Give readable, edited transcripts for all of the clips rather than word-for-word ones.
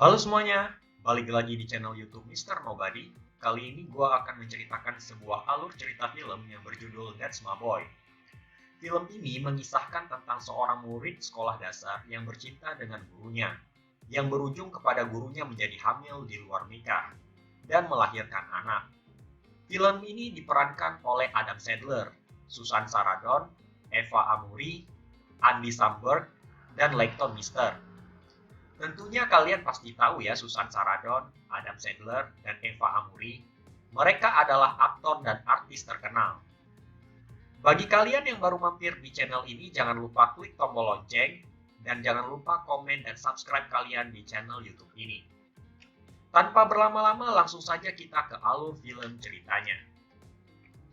Halo semuanya, balik lagi di channel YouTube Mr. Nobody. Kali ini gue akan menceritakan sebuah alur cerita film yang berjudul That's My Boy. Film ini mengisahkan tentang seorang murid sekolah dasar yang bercinta dengan gurunya, yang berujung kepada gurunya menjadi hamil di luar nikah, dan melahirkan anak. Film ini diperankan oleh Adam Sandler, Susan Sarandon, Eva Amuri, Andy Samberg, dan Leighton Meester. Tentunya kalian pasti tahu ya Susan Sarandon, Adam Sandler, dan Eva Amuri. Mereka adalah aktor dan artis terkenal. Bagi kalian yang baru mampir di channel ini, jangan lupa klik tombol lonceng, dan jangan lupa komen dan subscribe kalian di channel YouTube ini. Tanpa berlama-lama, langsung saja kita ke alur film ceritanya.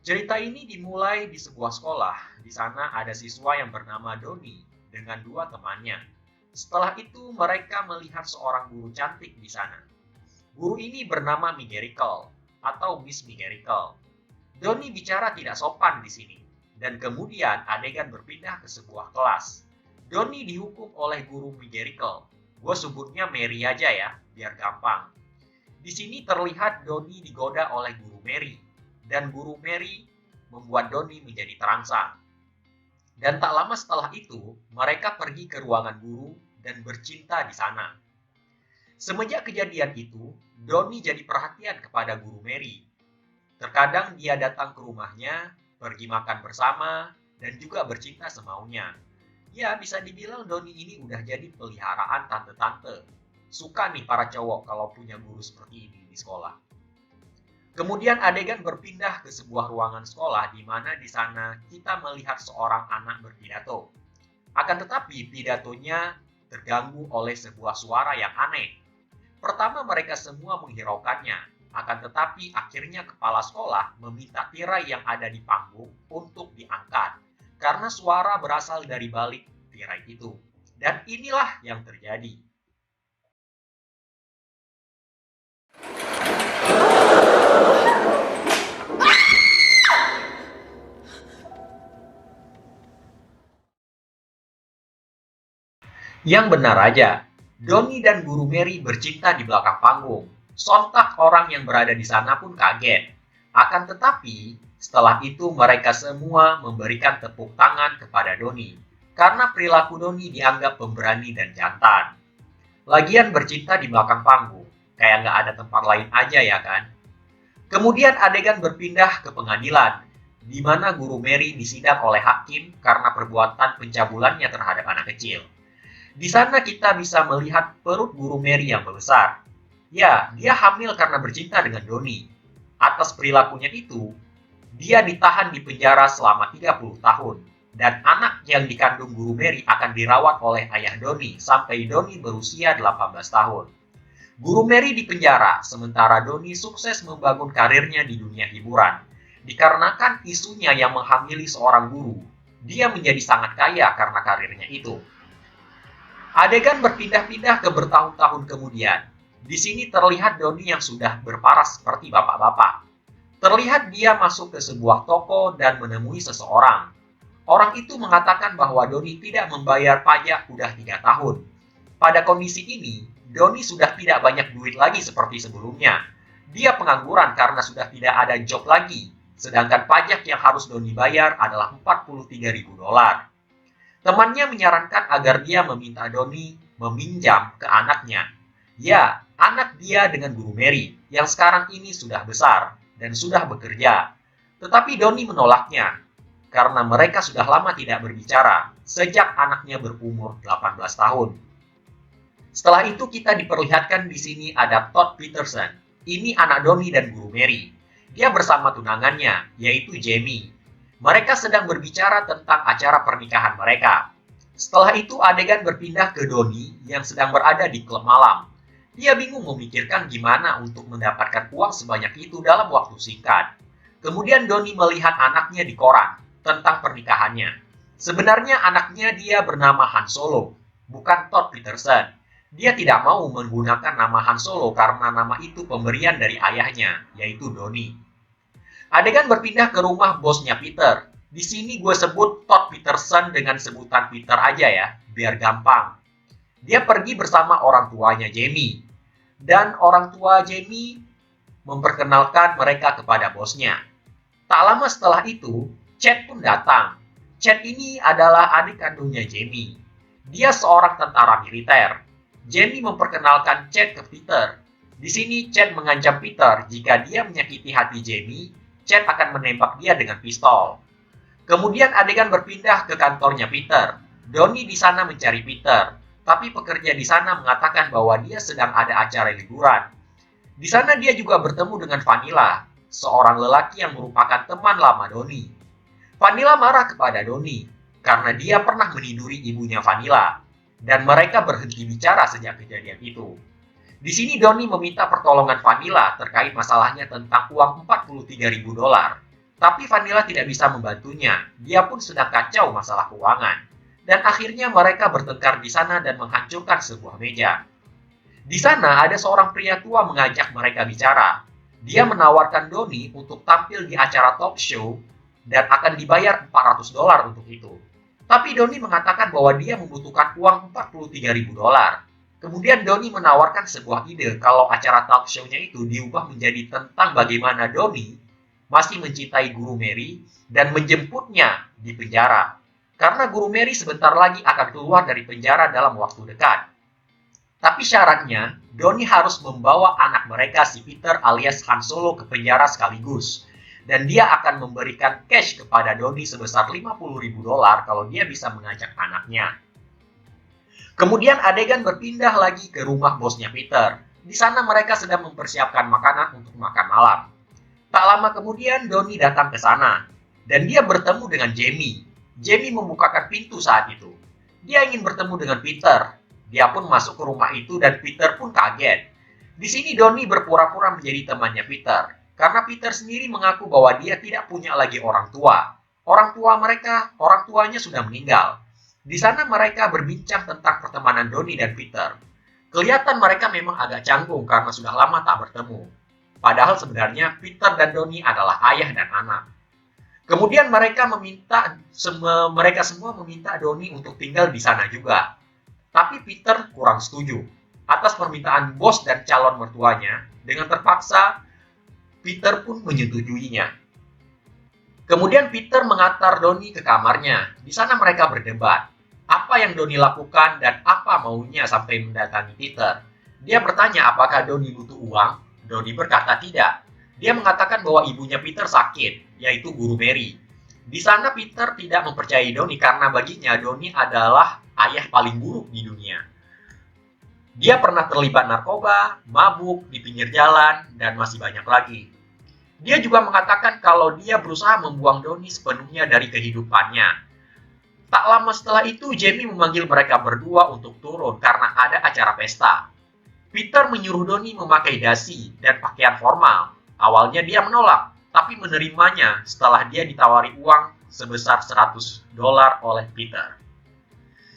Cerita ini dimulai di sebuah sekolah. Di sana ada siswa yang bernama Doni dengan dua temannya. Setelah itu mereka melihat seorang guru cantik di sana. Guru ini bernama Migerical atau Miss Migerical. Doni bicara tidak sopan di sini. Dan kemudian adegan berpindah ke sebuah kelas. Doni dihukum oleh guru Migerical. Gue sebutnya Mary aja ya, biar gampang. Di sini terlihat Doni digoda oleh guru Mary. Dan guru Mary membuat Doni menjadi terangsang. Dan tak lama setelah itu, mereka pergi ke ruangan guru dan bercinta di sana. Semenjak kejadian itu, Doni jadi perhatian kepada guru Mary. Terkadang dia datang ke rumahnya, pergi makan bersama, dan juga bercinta semaunya. Ya, bisa dibilang Doni ini udah jadi peliharaan tante-tante. Suka nih para cowok kalau punya guru seperti ini di sekolah. Kemudian adegan berpindah ke sebuah ruangan sekolah di mana di sana kita melihat seorang anak berpidato. Akan tetapi pidatonya terganggu oleh sebuah suara yang aneh. Pertama mereka semua menghiraukannya, akan tetapi akhirnya kepala sekolah meminta tirai yang ada di panggung untuk diangkat karena suara berasal dari balik tirai itu. Dan inilah yang terjadi. Yang benar aja, Doni dan guru Mary bercinta di belakang panggung. Sontak orang yang berada di sana pun kaget. Akan tetapi, setelah itu mereka semua memberikan tepuk tangan kepada Doni. Karena perilaku Doni dianggap pemberani dan jantan. Lagian bercinta di belakang panggung, kayak nggak ada tempat lain aja ya kan? Kemudian adegan berpindah ke pengadilan, di mana guru Mary disidang oleh hakim karena perbuatan pencabulannya terhadap anak kecil. Di sana kita bisa melihat perut guru Mary yang membesar. Ya, dia hamil karena bercinta dengan Doni. Atas perilakunya itu, dia ditahan di penjara selama 30 tahun. Dan anak yang dikandung guru Mary akan dirawat oleh ayah Doni sampai Doni berusia 18 tahun. Guru Mary di penjara, sementara Doni sukses membangun karirnya di dunia hiburan. Dikarenakan isunya yang menghamili seorang guru, dia menjadi sangat kaya karena karirnya itu. Adegan berpindah-pindah ke bertahun-tahun kemudian. Di sini terlihat Doni yang sudah berparas seperti bapak-bapak. Terlihat dia masuk ke sebuah toko dan menemui seseorang. Orang itu mengatakan bahwa Doni tidak membayar pajak sudah 3 tahun. Pada kondisi ini, Doni sudah tidak banyak duit lagi seperti sebelumnya. Dia pengangguran karena sudah tidak ada job lagi. Sedangkan pajak yang harus Doni bayar adalah 43.000 dolar. Temannya menyarankan agar dia meminta Doni meminjam ke anaknya. Ya, anak dia dengan guru Mary yang sekarang ini sudah besar dan sudah bekerja. Tetapi Doni menolaknya karena mereka sudah lama tidak berbicara sejak anaknya berumur 18 tahun. Setelah itu kita diperlihatkan di sini ada Todd Peterson. Ini anak Doni dan guru Mary. Dia bersama tunangannya, yaitu Jamie. Mereka sedang berbicara tentang acara pernikahan mereka. Setelah itu adegan berpindah ke Doni yang sedang berada di klub malam. Dia bingung memikirkan gimana untuk mendapatkan uang sebanyak itu dalam waktu singkat. Kemudian Doni melihat anaknya di koran tentang pernikahannya. Sebenarnya anaknya dia bernama Han Solo, bukan Todd Peterson. Dia tidak mau menggunakan nama Han Solo karena nama itu pemberian dari ayahnya, yaitu Doni. Adegan berpindah ke rumah bosnya Peter. Di sini gue sebut Todd Peterson dengan sebutan Peter aja ya, biar gampang. Dia pergi bersama orang tuanya Jamie. dan orang tua Jamie memperkenalkan mereka kepada bosnya. Tak lama setelah itu, Chad pun datang. Chad ini adalah adik kandungnya Jamie. Dia seorang tentara militer. Jamie memperkenalkan Chad ke Peter. Di sini Chad mengancam Peter jika dia menyakiti hati Jamie, Chad akan menembak dia dengan pistol. Kemudian adegan berpindah ke kantornya Peter. Donnie di sana mencari Peter, tapi pekerja di sana mengatakan bahwa dia sedang ada acara liburan. Di sana dia juga bertemu dengan Vanilla, seorang lelaki yang merupakan teman lama Donnie. Vanilla marah kepada Donnie karena dia pernah meniduri ibunya Vanilla, dan mereka berhenti bicara sejak kejadian itu. Di sini Donnie meminta pertolongan Vanilla terkait masalahnya tentang uang $43.000. Tapi Vanilla tidak bisa membantunya, dia pun sedang kacau masalah keuangan. Dan akhirnya mereka bertengkar di sana dan menghancurkan sebuah meja. Di sana ada seorang pria tua mengajak mereka bicara. Dia menawarkan Donnie untuk tampil di acara talk show dan akan dibayar $400 untuk itu. Tapi Donnie mengatakan bahwa dia membutuhkan uang $43.000. Kemudian Donnie menawarkan sebuah ide kalau acara talk show-nya itu diubah menjadi tentang bagaimana Donnie masih mencintai Guru Mary dan menjemputnya di penjara. Karena Guru Mary sebentar lagi akan keluar dari penjara dalam waktu dekat. Tapi syaratnya, Donnie harus membawa anak mereka si Peter alias Han Solo ke penjara sekaligus. Dan dia akan memberikan cash kepada Donnie sebesar $50.000 kalau dia bisa mengajak anaknya. Kemudian adegan berpindah lagi ke rumah bosnya Peter. Di sana mereka sedang mempersiapkan makanan untuk makan malam. Tak lama kemudian Donnie datang ke sana. Dan dia bertemu dengan Jamie. Jamie membukakan pintu saat itu. Dia ingin bertemu dengan Peter. Dia pun masuk ke rumah itu dan Peter pun kaget. Di sini Donnie berpura-pura menjadi temannya Peter. Karena Peter sendiri mengaku bahwa dia tidak punya lagi orang tua. Orang tuanya sudah meninggal. Di sana mereka berbincang tentang pertemanan Donnie dan Peter. Kelihatan mereka memang agak canggung karena sudah lama tak bertemu. Padahal sebenarnya Peter dan Donnie adalah ayah dan anak. Kemudian mereka semua meminta Donnie untuk tinggal di sana juga. Tapi Peter kurang setuju. Atas permintaan bos dan calon mertuanya, dengan terpaksa Peter pun menyetujuinya. Kemudian Peter mengantar Donnie ke kamarnya. Di sana mereka berdebat. Apa yang Donnie lakukan dan apa maunya sampai mendatangi Peter. Dia bertanya apakah Donnie butuh uang. Donnie berkata tidak. Dia mengatakan bahwa ibunya Peter sakit, yaitu Guru Mary. Di sana Peter tidak mempercayai Donnie karena baginya Donnie adalah ayah paling buruk di dunia. Dia pernah terlibat narkoba, mabuk, di pinggir jalan, dan masih banyak lagi. Dia juga mengatakan kalau dia berusaha membuang Donnie sepenuhnya dari kehidupannya. Tak lama setelah itu, Jamie memanggil mereka berdua untuk turun karena ada acara pesta. Peter menyuruh Donnie memakai dasi dan pakaian formal. Awalnya dia menolak, tapi menerimanya setelah dia ditawari uang sebesar $100 oleh Peter.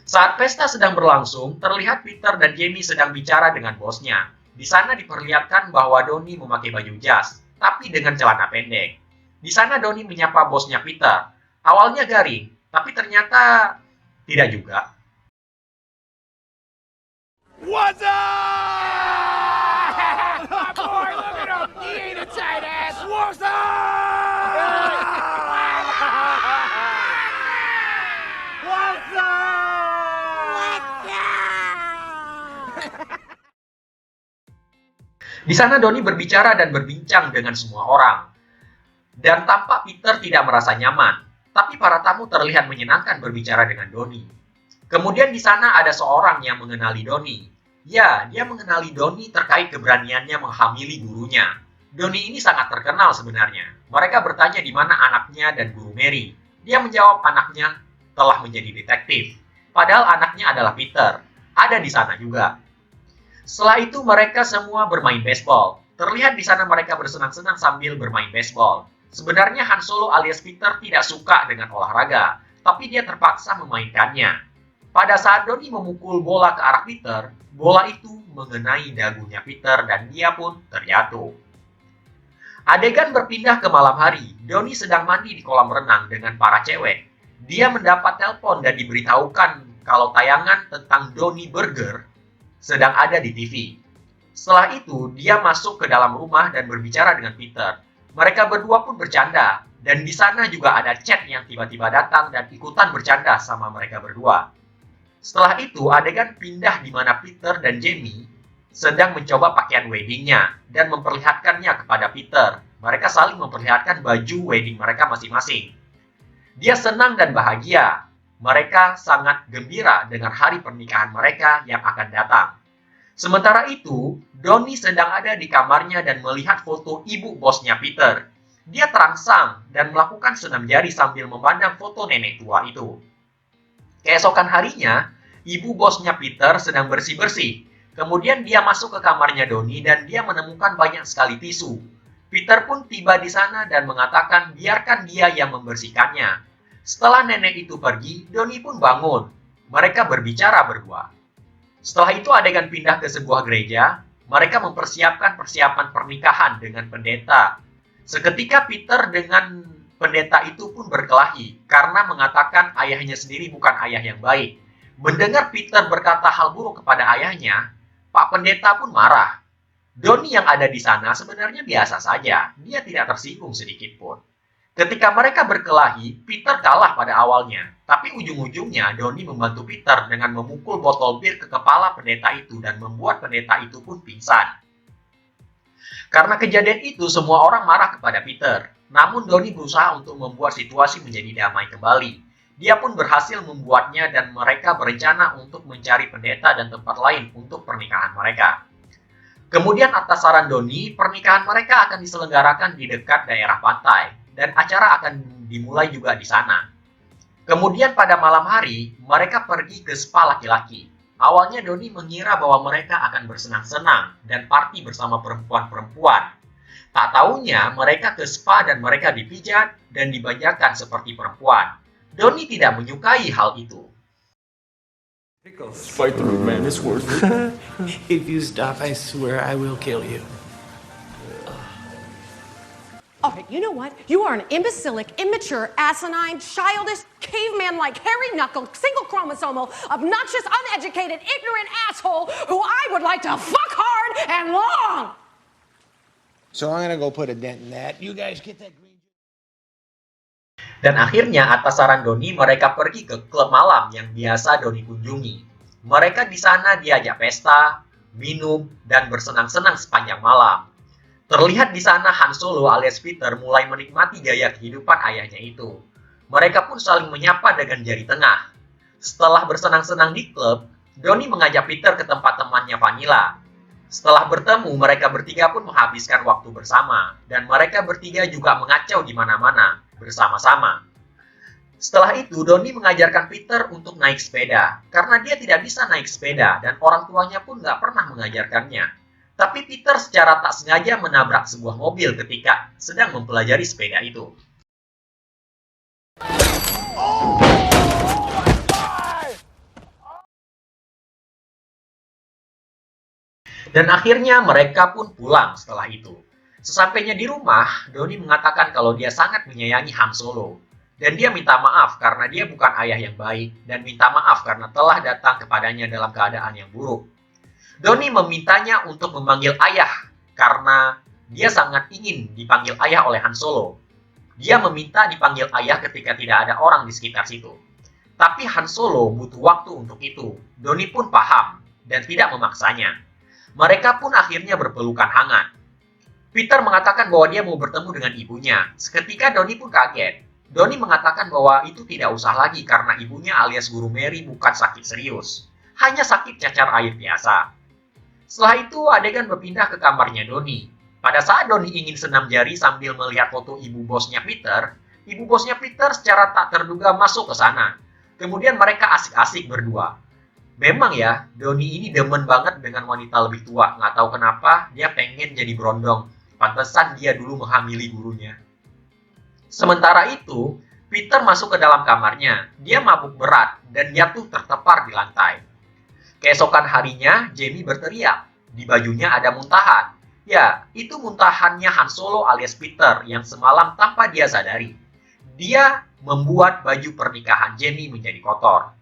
Saat pesta sedang berlangsung, terlihat Peter dan Jamie sedang bicara dengan bosnya. Di sana diperlihatkan bahwa Donnie memakai baju jas, tapi dengan celana pendek. Di sana Donnie menyapa bosnya Peter. Awalnya garing, tapi ternyata tidak juga. What's up? My boy, look at him. He ain't a tight ass. What's up? What's up? Di sana Donnie berbicara dan berbincang dengan semua orang. Dan tampak Peter tidak merasa nyaman. Tapi para tamu terlihat menyenangkan berbicara dengan Donnie. Kemudian di sana ada seorang yang mengenali Donnie. Ya, dia mengenali Donnie terkait keberaniannya menghamili gurunya. Donnie ini sangat terkenal sebenarnya. Mereka bertanya di mana anaknya dan Guru Mary. Dia menjawab anaknya telah menjadi detektif. Padahal anaknya adalah Peter. Ada di sana juga. Setelah itu mereka semua bermain baseball. Terlihat di sana mereka bersenang-senang sambil bermain baseball. Sebenarnya Han Solo alias Peter tidak suka dengan olahraga, tapi dia terpaksa memainkannya. Pada saat Donnie memukul bola ke arah Peter, bola itu mengenai dagunya Peter dan dia pun terjatuh. Adegan berpindah ke malam hari. Donnie sedang mandi di kolam renang dengan para cewek. Dia mendapat telepon dan diberitahukan kalau tayangan tentang Donnie Burger sedang ada di TV. Setelah itu, dia masuk ke dalam rumah dan berbicara dengan Peter. Mereka berdua pun bercanda, dan di sana juga ada Chad yang tiba-tiba datang dan ikutan bercanda sama mereka berdua. Setelah itu, adegan pindah di mana Peter dan Jamie sedang mencoba pakaian weddingnya dan memperlihatkannya kepada Peter. Mereka saling memperlihatkan baju wedding mereka masing-masing. Dia senang dan bahagia. Mereka sangat gembira dengan hari pernikahan mereka yang akan datang. Sementara itu, Donnie sedang ada di kamarnya dan melihat foto ibu bosnya Peter. Dia terangsang dan melakukan senam jari sambil memandang foto nenek tua itu. Keesokan harinya, ibu bosnya Peter sedang bersih-bersih. Kemudian dia masuk ke kamarnya Donnie dan dia menemukan banyak sekali tisu. Peter pun tiba di sana dan mengatakan biarkan dia yang membersihkannya. Setelah nenek itu pergi, Donnie pun bangun. Mereka berbicara berdua. Setelah itu adegan pindah ke sebuah gereja. Mereka mempersiapkan persiapan pernikahan dengan pendeta. Seketika Peter dengan pendeta itu pun berkelahi karena mengatakan ayahnya sendiri bukan ayah yang baik. Mendengar Peter berkata hal buruk kepada ayahnya, Pak Pendeta pun marah. Donnie yang ada di sana sebenarnya biasa saja. Dia tidak tersinggung sedikit pun. Ketika mereka berkelahi, Peter kalah pada awalnya. Tapi ujung-ujungnya Donnie membantu Peter dengan memukul botol bir ke kepala pendeta itu dan membuat pendeta itu pun pingsan. Karena kejadian itu, semua orang marah kepada Peter. Namun Donnie berusaha untuk membuat situasi menjadi damai kembali. Dia pun berhasil membuatnya dan mereka berencana untuk mencari pendeta dan tempat lain untuk pernikahan mereka. Kemudian atas saran Donnie, pernikahan mereka akan diselenggarakan di dekat daerah pantai dan acara akan dimulai juga di sana. Kemudian pada malam hari, mereka pergi ke spa laki-laki. Awalnya Donnie mengira bahwa mereka akan bersenang-senang dan party bersama perempuan-perempuan. Tak taunya mereka ke spa dan mereka dipijat dan dibanjakan seperti perempuan. Donnie tidak menyukai hal itu. Fight through, man. It's worth it. If you stop, I swear I will kill you. All right, you know what? You are an imbecilic, immature, asinine, childish, caveman-like, hairy-knuckled, single-chromosomal, obnoxious, uneducated, ignorant asshole who I would like to fuck hard and long! So I'm gonna go put a dent in that. You guys get that green... Dan akhirnya atas saran Donnie mereka pergi ke klub malam yang biasa Donnie kunjungi. Mereka di sana diajak pesta, minum, dan bersenang-senang sepanjang malam. Terlihat di sana Han Solo alias Peter mulai menikmati gaya kehidupan ayahnya itu. Mereka pun saling menyapa dengan jari tengah. Setelah bersenang-senang di klub, Donnie mengajak Peter ke tempat temannya Vanilla. Setelah bertemu, mereka bertiga pun menghabiskan waktu bersama, dan mereka bertiga juga mengacau di mana-mana bersama-sama. Setelah itu, Donnie mengajarkan Peter untuk naik sepeda, karena dia tidak bisa naik sepeda dan orang tuanya pun nggak pernah mengajarkannya. Tapi Peter secara tak sengaja menabrak sebuah mobil ketika sedang mempelajari sepeda itu. Dan akhirnya mereka pun pulang setelah itu. Sesampainya di rumah, Donnie mengatakan kalau dia sangat menyayangi Han Solo. Dan dia minta maaf karena dia bukan ayah yang baik dan minta maaf karena telah datang kepadanya dalam keadaan yang buruk. Donnie memintanya untuk memanggil ayah karena dia sangat ingin dipanggil ayah oleh Han Solo. Dia meminta dipanggil ayah ketika tidak ada orang di sekitar situ. Tapi Han Solo butuh waktu untuk itu. Donnie pun paham dan tidak memaksanya. Mereka pun akhirnya berpelukan hangat. Peter mengatakan bahwa dia mau bertemu dengan ibunya. Seketika Donnie pun kaget. Donnie mengatakan bahwa itu tidak usah lagi karena ibunya alias Guru Mary bukan sakit serius. Hanya sakit cacar air biasa. Setelah itu adegan berpindah ke kamarnya Donnie. Pada saat Donnie ingin senam jari sambil melihat foto ibu bosnya Peter secara tak terduga masuk ke sana. Kemudian mereka asik-asik berdua. Memang ya, Donnie ini demen banget dengan wanita lebih tua. Nggak tahu kenapa, dia pengen jadi berondong. Pantesan dia dulu menghamili gurunya. Sementara itu, Peter masuk ke dalam kamarnya. Dia mabuk berat dan jatuh tertepar di lantai. Keesokan harinya, Jamie berteriak. Di bajunya ada muntahan. Ya, itu muntahannya Han Solo alias Peter yang semalam tanpa dia sadari. Dia membuat baju pernikahan Jamie menjadi kotor.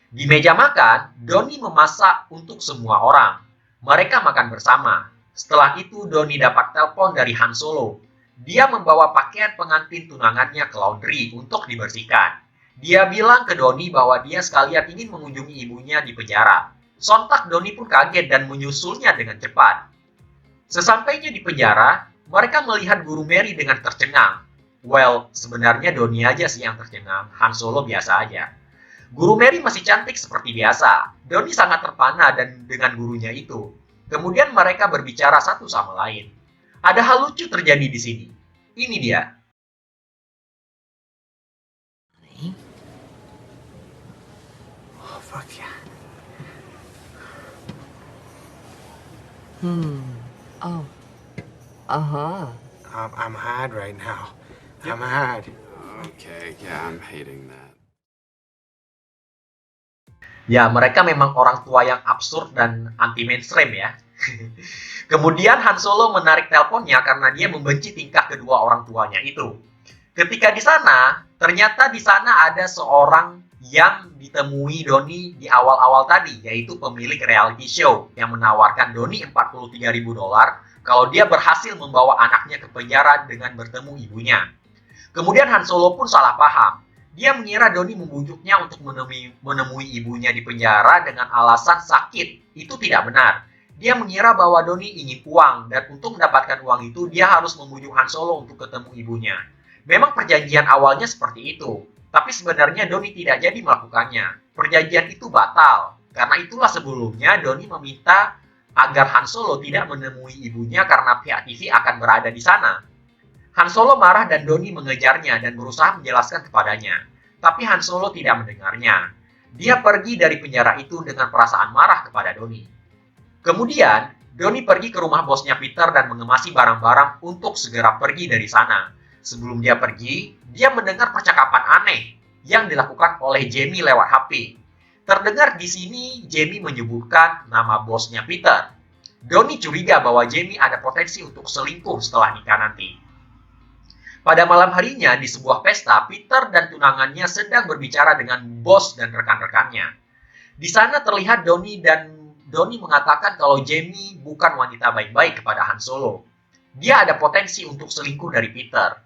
Di meja makan, Donnie memasak untuk semua orang. Mereka makan bersama. Setelah itu Donnie dapat telepon dari Han Solo. Dia membawa pakaian pengantin tunangannya ke laundry untuk dibersihkan. Dia bilang ke Donnie bahwa dia sekalian ingin mengunjungi ibunya di penjara. Sontak Donnie pun kaget dan menyusulnya dengan cepat. Sesampainya di penjara, mereka melihat Guru Mary dengan tercengang. Well, sebenarnya Donnie aja sih yang tercengang, Han Solo biasa aja. Guru Mary masih cantik seperti biasa. Donnie sangat terpana dengan gurunya itu. Kemudian mereka berbicara satu sama lain. Ada hal lucu terjadi di sini. Ini dia. Oh, fuck yeah. Oh. Uh-huh. I'm hard right now. I'm hard. Okay, yeah, I'm hating that. Ya, mereka memang orang tua yang absurd dan anti-mainstream ya. Kemudian Han Solo menarik teleponnya karena dia membenci tingkah kedua orang tuanya itu. Ketika di sana, ternyata di sana ada seorang yang ditemui Donnie di awal-awal tadi, yaitu pemilik reality show yang menawarkan Donnie $43.000 kalau dia berhasil membawa anaknya ke penjara dengan bertemu ibunya. Kemudian Han Solo pun salah paham. Dia mengira Donnie membujuknya untuk menemui ibunya di penjara dengan alasan sakit. Itu tidak benar. Dia mengira bahwa Donnie ingin uang, dan untuk mendapatkan uang itu, dia harus membujuk Han Solo untuk ketemu ibunya. Memang perjanjian awalnya seperti itu, tapi sebenarnya Donnie tidak jadi melakukannya. Perjanjian itu batal. Karena itulah sebelumnya Donnie meminta agar Han Solo tidak menemui ibunya karena pihak TV akan berada di sana. Han Solo marah dan Donnie mengejarnya dan berusaha menjelaskan kepadanya. Tapi Han Solo tidak mendengarnya. Dia pergi dari penjara itu dengan perasaan marah kepada Donnie. Kemudian, Donnie pergi ke rumah bosnya Peter dan mengemasi barang-barang untuk segera pergi dari sana. Sebelum dia pergi, dia mendengar percakapan aneh yang dilakukan oleh Jamie lewat HP. Terdengar di sini Jamie menyebutkan nama bosnya Peter. Donnie curiga bahwa Jamie ada potensi untuk selingkuh setelah nikah nanti. Pada malam harinya di sebuah pesta, Peter dan tunangannya sedang berbicara dengan bos dan rekan-rekannya. Di sana terlihat Donnie mengatakan kalau Jamie bukan wanita baik-baik kepada Han Solo. Dia ada potensi untuk selingkuh dari Peter.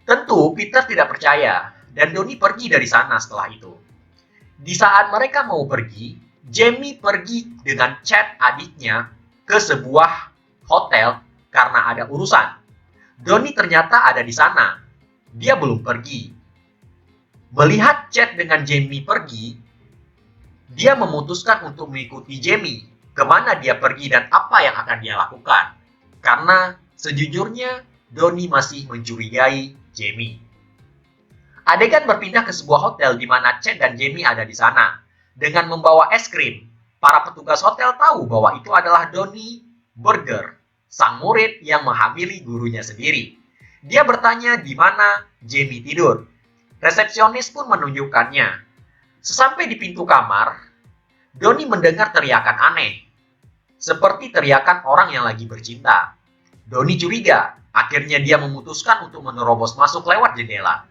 Tentu Peter tidak percaya dan Donnie pergi dari sana setelah itu. Di saat mereka mau pergi, Jamie pergi dengan Chad adiknya ke sebuah hotel karena ada urusan. Donnie ternyata ada di sana. Dia belum pergi. Melihat Chad dengan Jamie pergi, dia memutuskan untuk mengikuti Jamie kemana dia pergi dan apa yang akan dia lakukan. Karena sejujurnya Donnie masih mencurigai Jamie. Adegan berpindah ke sebuah hotel di mana Chad dan Jamie ada di sana. Dengan membawa es krim, para petugas hotel tahu bahwa itu adalah Donnie Burger, sang murid yang menghamili gurunya sendiri. Dia bertanya di mana Jamie tidur. Resepsionis pun menunjukkannya. Sesampai di pintu kamar, Donnie mendengar teriakan aneh. Seperti teriakan orang yang lagi bercinta. Donnie curiga, akhirnya dia memutuskan untuk menerobos masuk lewat jendela.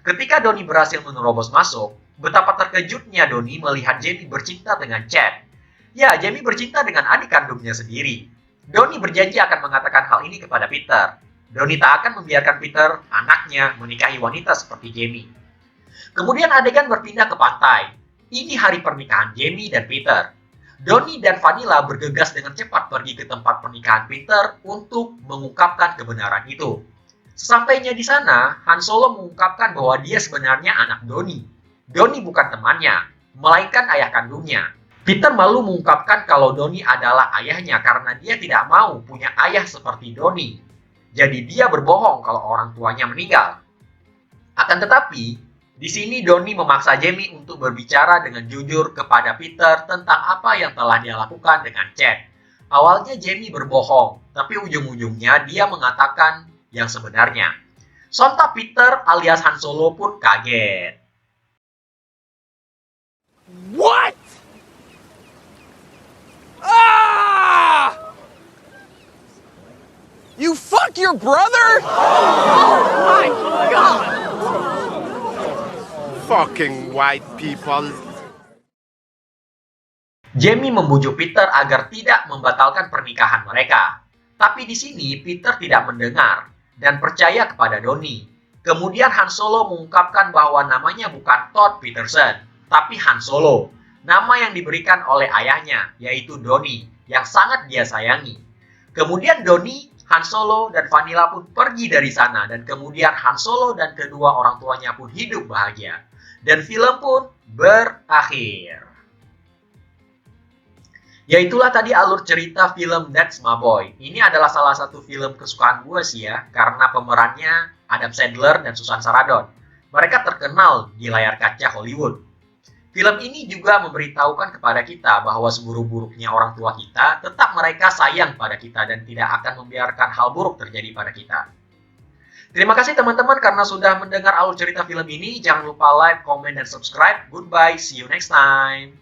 Ketika Donnie berhasil menerobos masuk, betapa terkejutnya Donnie melihat Jamie bercinta dengan Chad. Ya, Jamie bercinta dengan adik kandungnya sendiri. Donnie berjanji akan mengatakan hal ini kepada Peter. Donnie tak akan membiarkan Peter, anaknya, menikahi wanita seperti Jamie. Kemudian adegan berpindah ke pantai. Ini hari pernikahan Jamie dan Peter. Donnie dan Vanilla bergegas dengan cepat pergi ke tempat pernikahan Peter untuk mengungkapkan kebenaran itu. Sesampainya di sana, Han Solo mengungkapkan bahwa dia sebenarnya anak Donnie. Donnie bukan temannya, melainkan ayah kandungnya. Peter malu mengungkapkan kalau Donnie adalah ayahnya karena dia tidak mau punya ayah seperti Donnie. Jadi dia berbohong kalau orang tuanya meninggal. Akan tetapi, di sini Donnie memaksa Jamie untuk berbicara dengan jujur kepada Peter tentang apa yang telah dia lakukan dengan Chad. Awalnya Jamie berbohong, tapi ujung-ujungnya dia mengatakan yang sebenarnya. Sontak Peter alias Han Solo pun kaget. What? Ah! You fuck your brother? Oh my God! Fucking white people. Jamie membujuk Peter agar tidak membatalkan pernikahan mereka. Tapi di sini Peter tidak mendengar dan percaya kepada Donnie. Kemudian Han Solo mengungkapkan bahwa namanya bukan Todd Peterson, tapi Han Solo. Nama yang diberikan oleh ayahnya, yaitu Donnie, yang sangat dia sayangi. Kemudian Donnie, Han Solo, dan Vanilla pun pergi dari sana. Dan kemudian Han Solo dan kedua orang tuanya pun hidup bahagia. Dan film pun berakhir. Ya itulah tadi alur cerita film That's My Boy. Ini adalah salah satu film kesukaan gue sih ya, karena pemerannya Adam Sandler dan Susan Sarandon. Mereka terkenal di layar kaca Hollywood. Film ini juga memberitahukan kepada kita bahwa seburuk-buruknya orang tua kita, tetap mereka sayang pada kita dan tidak akan membiarkan hal buruk terjadi pada kita. Terima kasih teman-teman karena sudah mendengar alur cerita film ini. Jangan lupa like, comment, dan subscribe. Goodbye, see you next time.